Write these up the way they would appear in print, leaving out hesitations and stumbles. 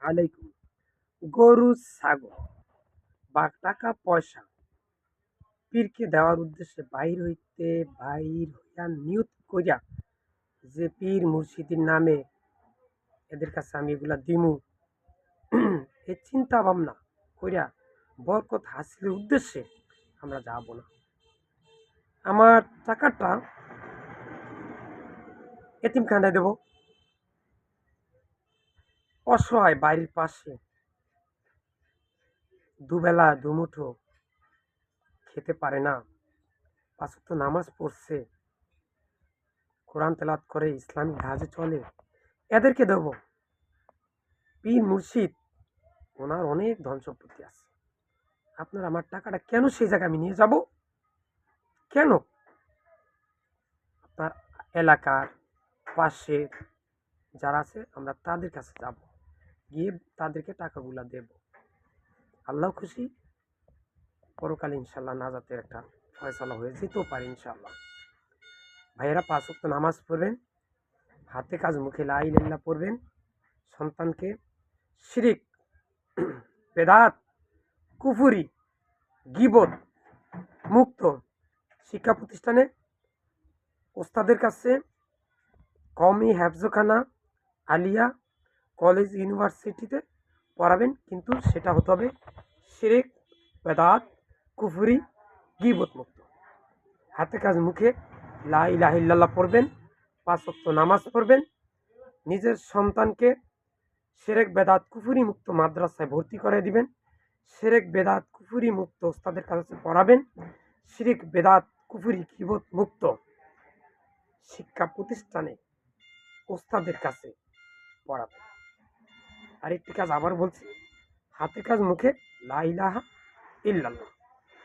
আলাইকুম। গরু, ছাগল বা টাকা পয়সা পীরকে দেওয়ার উদ্দেশ্যে বাহির হইয়া নিয়ত কইরা যে পীর মুর্শিদের নামে এদের কাছে আমি এগুলা দিমু, এই চিন্তা ভাবনা কইরা বরকত হাসিলের উদ্দেশ্যে আমরা যাব না। আমার টাকাটা এতিমখানায় দেব। অসহায় বাড়ির পাশে দুবেলা দুমুঠো খেতে পারে না, পাঁচ ওয়াক্ত নামাজ পড়ছে, কোরআন তেলাওয়াত করে, ইসলামিক ধাঁজে চলে, এদেরকে দেব। পীর মুর্শিদ ওনার অনেক ধন সম্পত্তি আছে। আপনার আমার টাকাটা কেন সেই জায়গায় আমি নিয়ে যাব? কেন? আপনার এলাকার পাশের যারা আছে আমরা তাদের কাছে যাব, গিয়ে তাদেরকে টাকাগুলা দেব। আল্লাহ খুশি, পরকালে ইনশাল্লাহ নাজাতের একটা ফয়সালা হয়ে যেতেও পারে ইনশাল্লাহ। ভাইয়েরা, পাঁচ ওয়াক্ত নামাজ পড়বেন, হাতে কাজ মুখে লা ইলাহা ইল্লাল্লাহ পড়বেন, সন্তানকে শিরিক, বেদাত, কুফুরি, গীবত মুক্ত শিক্ষা প্রতিষ্ঠানে ওস্তাদের কাছে, কওমি হেফজখানা, আলিয়া, কলেজ, ইউনিভার্সিটিতে পড়াবেন, কিন্তু সেটা হতে হবে শিরিক, বেদাত, কুফুরি, গীবত মুক্ত। হাতে কাজ মুখে লা ইলাহা ইল্লাল্লাহ পড়বেন, পাঁচ ওয়াক্ত নামাজ পড়বেন, নিজের সন্তানকে শিরক, বেদাত, কুফুরি মুক্ত মাদ্রাসায় ভর্তি করে দিবেন, শিরক, বেদাত, কুফুরি মুক্ত ওস্তাদের কাছে পড়াবেন, শিরক, বেদাত, কুফুরি, গীবত মুক্ত শিক্ষা প্রতিষ্ঠানে ওস্তাদের কাছে পড়াবেন। আর একটি কাজ আবার বলছি, হাতে কাজ মুখে লা ইলাহা ইল্লাল্লাহ,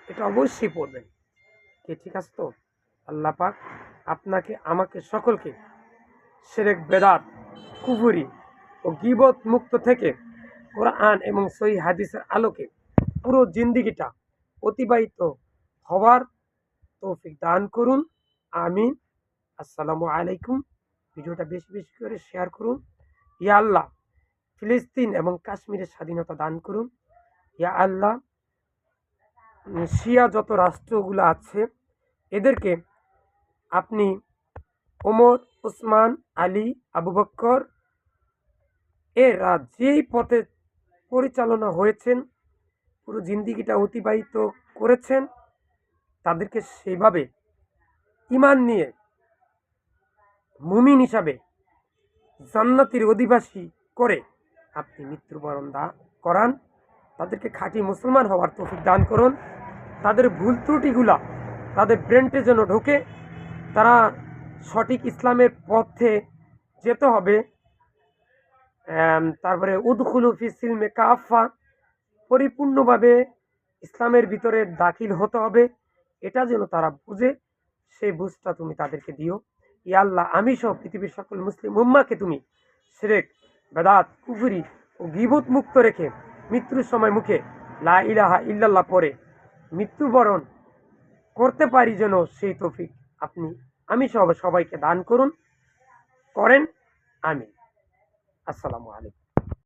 এটা অবশ্যই পড়বেন। কে ঠিক আছে তো? আল্লাহ পাক আপনাকে, আমাকে, সকলকে শিরক, বেদাত, কুফুরি ও গীবত মুক্ত থেকে কোরআন এবং সহিহ হাদিসের আলোকে পুরো জিন্দিগিটা অতিবাহিত হওয়ার তৌফিক দান করুন। আমিন। আসসালামু আলাইকুম। ভিডিওটা বেশি বেশি করে শেয়ার করুন। ইয়া আল্লাহ, ফিলিস্তিন এবং কাশ্মীরের স্বাধীনতা দান করুন। ইয়া আল্লাহ, শিয়া যত রাষ্ট্রগুলো আছে এদেরকে আপনি ওমর, ওসমান, আলী, আবু বক্কর এরা যেই পথে পরিচালনা হয়েছেন, পুরো জিন্দিগিটা অতিবাহিত করেছেন, তাদেরকে সেইভাবে ঈমান নিয়ে মুমিন হিসাবে জান্নাতের অধিবাসী করে আপনি মৃত্যুবরণ করান। তাদেরকে খাঁটি মুসলমান হওয়ার তৌফিক দান করুন। তাদের ভুল ত্রুটিগুলা তাদের ব্রেনটে যেন ঢোকে, তারা সঠিক ইসলামের পথে যেতে হবে। তারপরে উদখুলু ফি সিলমে কাফা, পরিপূর্ণভাবে ইসলামের ভিতরে দাখিল হতে হবে, এটা যেন তারা বুঝে, সেই বুঝটা তুমি তাদেরকে দিও। ইয়া আল্লাহ, আমি সহ পৃথিবীর সকল মুসলিম উম্মাহকে তুমি শিরক, বেদাত, কুফরি ও গীবত মুক্ত রেখে মৃত্যুর সময় মুখে লা ইলাহা ইল্লাল্লাহ পড়ে মৃত্যুবরণ করতে পারি, যেন সেই তৌফিক আপনি, আমি সহ সবাইকে দান করেন। আমিন। আসসালামু আলাইকুম।